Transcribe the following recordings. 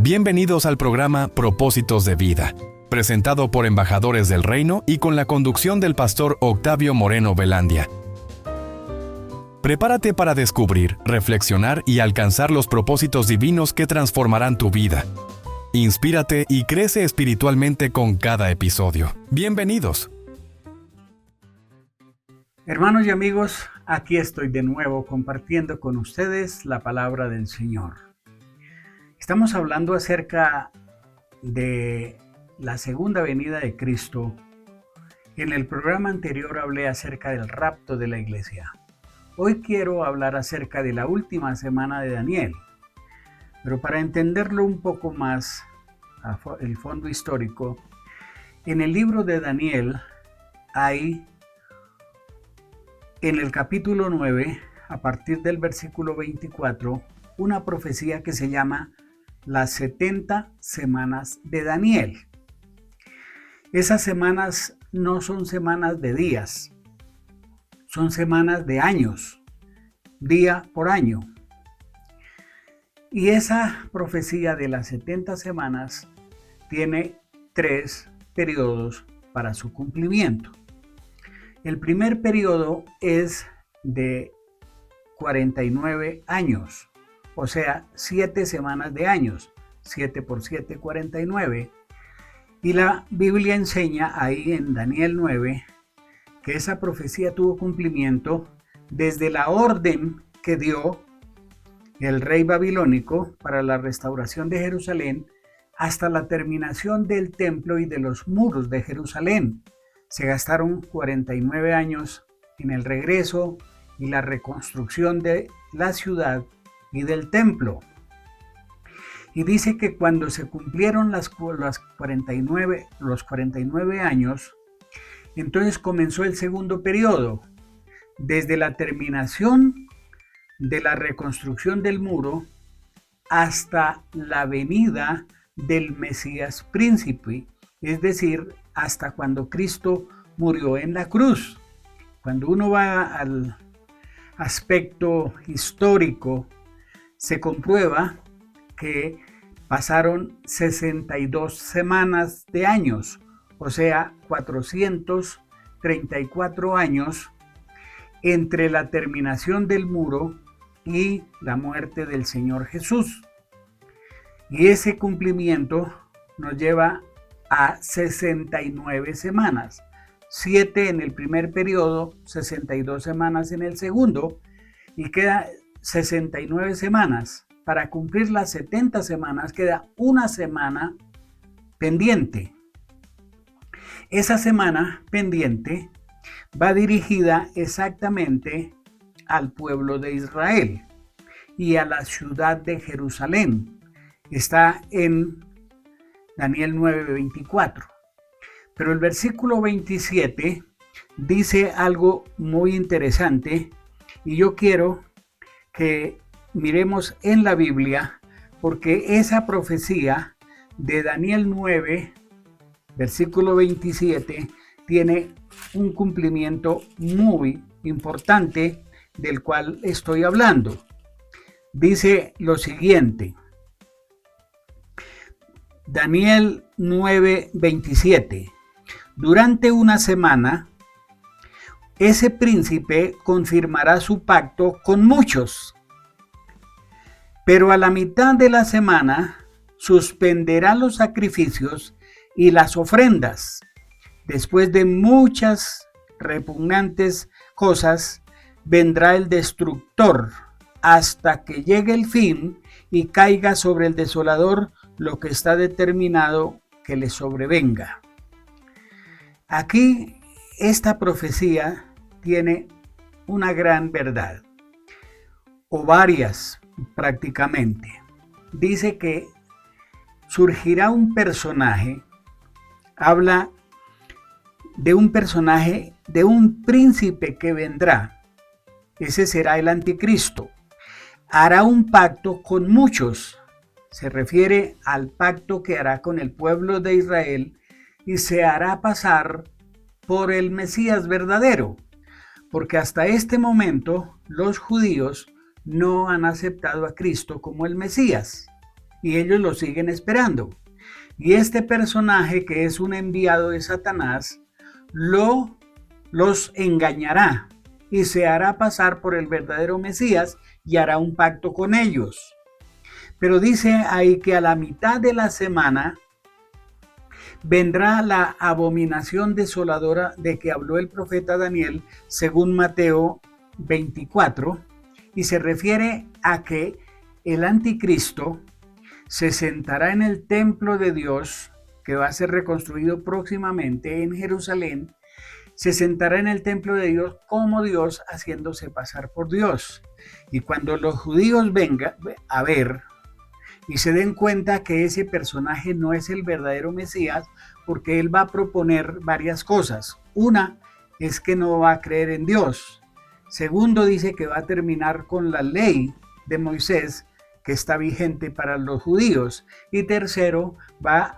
Bienvenidos al programa Propósitos de Vida, presentado por embajadores del reino y con la conducción del pastor Octavio Moreno Velandia. Prepárate para descubrir, reflexionar y alcanzar los propósitos divinos que transformarán tu vida. Inspírate y crece espiritualmente con cada episodio. Bienvenidos. Hermanos y amigos, aquí estoy de nuevo compartiendo con ustedes la palabra del Señor. Estamos hablando acerca de la segunda venida de Cristo. En el programa anterior hablé acerca del rapto de la iglesia. Hoy quiero hablar acerca de la última semana de Daniel. Pero para entenderlo un poco más, el fondo histórico, en el libro de Daniel hay, en el capítulo 9, a partir del versículo 24, una profecía que se llama las 70 semanas de Daniel. Esas semanas no son semanas de días, son semanas de años, día por año. Y esa profecía de las 70 semanas tiene 3 periodos para su cumplimiento. El primer periodo es de 49 años. O sea, 7 semanas de años, 7 por 7, 49. Y la Biblia enseña ahí en Daniel 9 que esa profecía tuvo cumplimiento desde la orden que dio el rey babilónico para la restauración de Jerusalén hasta la terminación del templo y de los muros de Jerusalén. Se gastaron 49 años en el regreso y la reconstrucción de la ciudad y del templo. Y dice que cuando se cumplieron los 49 años, entonces comenzó el segundo periodo, desde la terminación de la reconstrucción del muro hasta la venida del Mesías príncipe, es decir, hasta cuando Cristo murió en la cruz. Cuando uno va al aspecto histórico, se comprueba que pasaron 62 semanas de años, o sea, 434 años entre la terminación del muro y la muerte del Señor Jesús. Y ese cumplimiento nos lleva a 69 semanas, 7 en el primer periodo, 62 semanas en el segundo, y queda 69 semanas. Para cumplir las 70 semanas queda una semana pendiente. Esa semana pendiente va dirigida exactamente al pueblo de Israel y a la ciudad de Jerusalén. Está en Daniel 9:24. Pero el versículo 27 dice algo muy interesante y yo quiero que miremos en la Biblia, porque esa profecía de Daniel 9, versículo 27, tiene un cumplimiento muy importante del cual estoy hablando. Dice lo siguiente, Daniel 9:27, durante una semana, ese príncipe confirmará su pacto con muchos, pero a la mitad de la semana suspenderá los sacrificios y las ofrendas. Después de muchas repugnantes cosas, vendrá el destructor hasta que llegue el fin y caiga sobre el desolador lo que está determinado que le sobrevenga. Aquí esta profecía tiene una gran verdad, o varias prácticamente. Dice que surgirá un personaje, habla de un personaje, de un príncipe que vendrá. Ese será el anticristo. Hará un pacto con muchos. Se refiere al pacto que hará con el pueblo de Israel y se hará pasar por el Mesías verdadero, porque hasta este momento los judíos no han aceptado a Cristo como el Mesías. y ellos lo siguen esperando. Y este personaje, que es un enviado de Satanás, los engañará y se hará pasar por el verdadero Mesías y hará un pacto con ellos. Pero dice ahí que a la mitad de la semana vendrá la abominación desoladora de que habló el profeta Daniel, según Mateo 24, y se refiere a que el anticristo se sentará en el templo de Dios, que va a ser reconstruido próximamente en Jerusalén. Se sentará en el templo de Dios como Dios, haciéndose pasar por Dios. Y cuando los judíos vengan a ver y se den cuenta que ese personaje no es el verdadero Mesías, porque él va a proponer varias cosas. Una es que no va a creer en Dios. Segundo, dice que va a terminar con la ley de Moisés, que está vigente para los judíos. Y tercero, va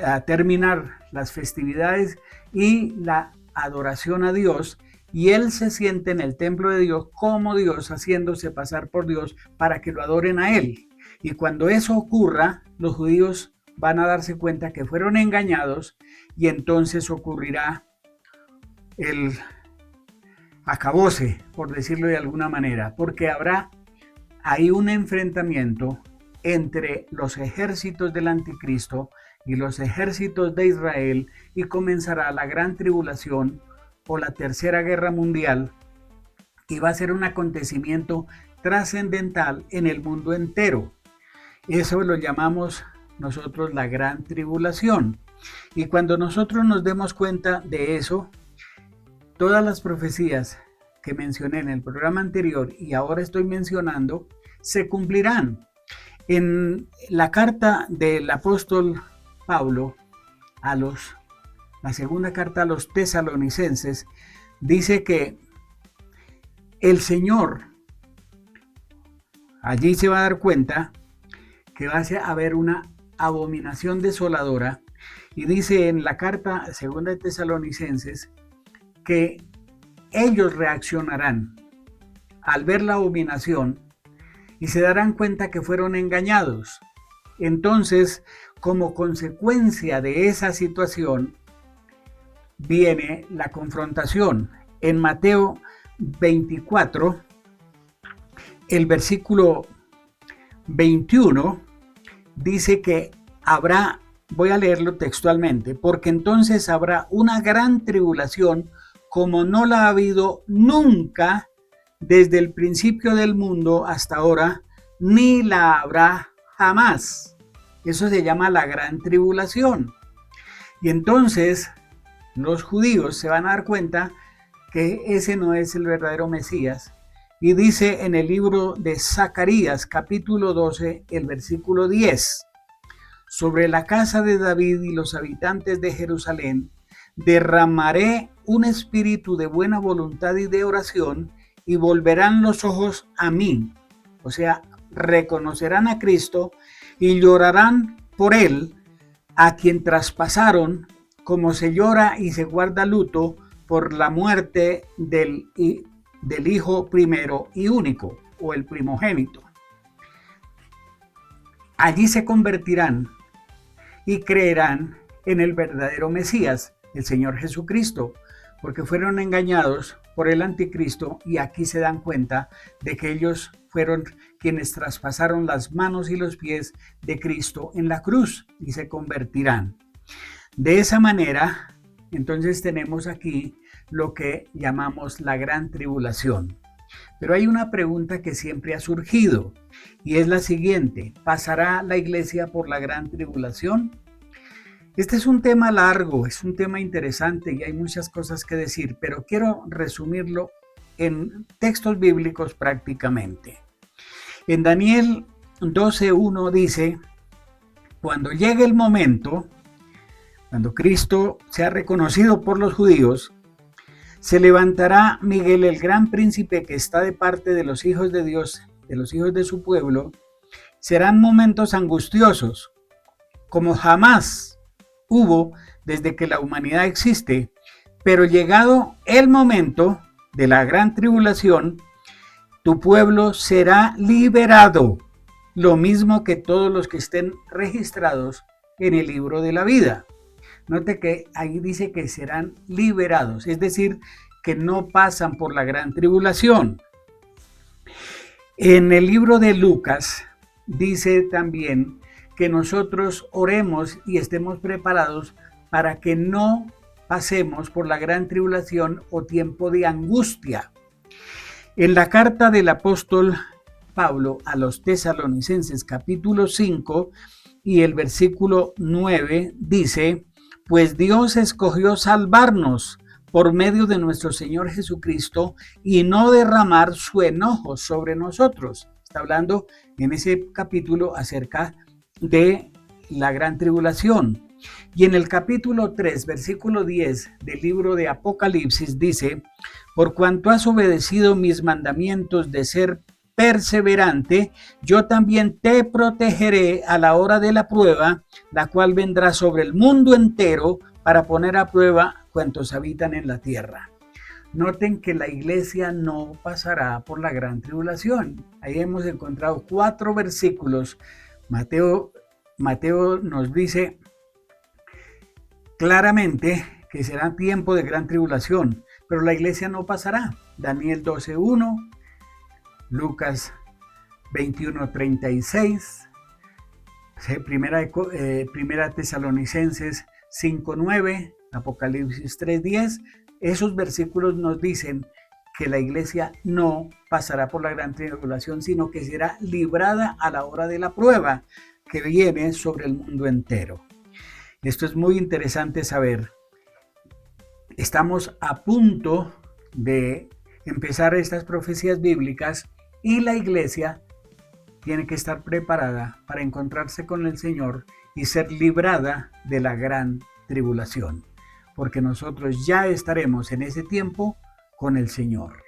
a terminar las festividades y la adoración a Dios, y él se siente en el templo de Dios como Dios, haciéndose pasar por Dios para que lo adoren a él. Y cuando eso ocurra, los judíos van a darse cuenta que fueron engañados, y entonces ocurrirá el acabose, por decirlo de alguna manera, porque habrá ahí un enfrentamiento entre los ejércitos del anticristo y los ejércitos de Israel, y comenzará la gran tribulación o la tercera guerra mundial, y va a ser un acontecimiento trascendental en el mundo entero. Eso lo llamamos nosotros la gran tribulación. Y cuando nosotros nos demos cuenta de eso, todas las profecías que mencioné en el programa anterior y ahora estoy mencionando, se cumplirán. En la carta del apóstol Pablo la segunda carta a los tesalonicenses, dice que el Señor, allí se va a dar cuenta que va a haber una abominación desoladora, y dice en la carta segunda de Tesalonicenses que ellos reaccionarán al ver la abominación y se darán cuenta que fueron engañados. Entonces, como consecuencia de esa situación, viene la confrontación. En Mateo 24, el versículo 21, dice que habrá, voy a leerlo textualmente, porque entonces habrá una gran tribulación como no la ha habido nunca desde el principio del mundo hasta ahora, ni la habrá jamás. Eso se llama la gran tribulación. Y entonces los judíos se van a dar cuenta que ese no es el verdadero Mesías. Y dice en el libro de Zacarías, capítulo 12, el versículo 10, sobre la casa de David y los habitantes de Jerusalén, derramaré un espíritu de buena voluntad y de oración, y volverán los ojos a mí. O sea, reconocerán a Cristo y llorarán por él, a quien traspasaron, como se llora y se guarda luto por la muerte del hijo primero y único, o el primogénito. Allí se convertirán y creerán en el verdadero Mesías, el Señor Jesucristo, porque fueron engañados por el anticristo, y aquí se dan cuenta de que ellos fueron quienes traspasaron las manos y los pies de Cristo en la cruz, y se convertirán. De esa manera, entonces tenemos aquí lo que llamamos la gran tribulación. Pero hay una pregunta que siempre ha surgido, y es la siguiente: ¿pasará la iglesia por la gran tribulación? Este es un tema largo, es un tema interesante y hay muchas cosas que decir, pero quiero resumirlo en textos bíblicos prácticamente. En Daniel 12:1 dice: cuando llegue el momento, cuando Cristo sea reconocido por los judíos, se levantará Miguel, el gran príncipe que está de parte de los hijos de Dios, de los hijos de su pueblo. Serán momentos angustiosos, como jamás hubo desde que la humanidad existe, pero llegado el momento de la gran tribulación, tu pueblo será liberado. lo mismo que todos los que estén registrados en el libro de la vida. Note que ahí dice que serán liberados, es decir, que no pasan por la gran tribulación. En el libro de Lucas dice también que nosotros oremos y estemos preparados para que no pasemos por la gran tribulación o tiempo de angustia. En la carta del apóstol Pablo a los Tesalonicenses capítulo 5 y el versículo 9 dice: pues Dios escogió salvarnos por medio de nuestro Señor Jesucristo y no derramar su enojo sobre nosotros. Está hablando en ese capítulo acerca de la gran tribulación. Y en el capítulo 3, versículo 10 del libro de Apocalipsis dice: por cuanto has obedecido mis mandamientos de ser perseverante, yo también te protegeré a la hora de la prueba, la cual vendrá sobre el mundo entero para poner a prueba cuantos habitan en la tierra. Noten que la iglesia no pasará por la gran tribulación. Ahí hemos encontrado 4 versículos. Mateo nos dice claramente que será tiempo de gran tribulación, pero la iglesia no pasará. Daniel 12:1, Lucas 21:36, primera Tesalonicenses 5:9, Apocalipsis 3:10. Esos versículos nos dicen que la iglesia no pasará por la gran tribulación, sino que será librada a la hora de la prueba que viene sobre el mundo entero. Esto es muy interesante saber. Estamos a punto de empezar estas profecías bíblicas y la iglesia tiene que estar preparada para encontrarse con el Señor y ser librada de la gran tribulación, porque nosotros ya estaremos en ese tiempo con el Señor.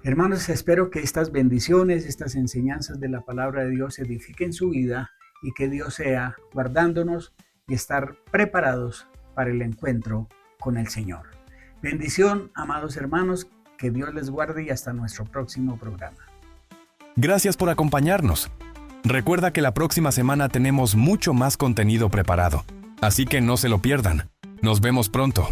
Hermanos, espero que estas bendiciones, estas enseñanzas de la palabra de Dios edifiquen su vida y que Dios sea guardándonos y estar preparados para el encuentro con el Señor. Bendición, amados hermanos, que Dios les guarde y hasta nuestro próximo programa. Gracias por acompañarnos. Recuerda que la próxima semana tenemos mucho más contenido preparado, así que no se lo pierdan. Nos vemos pronto.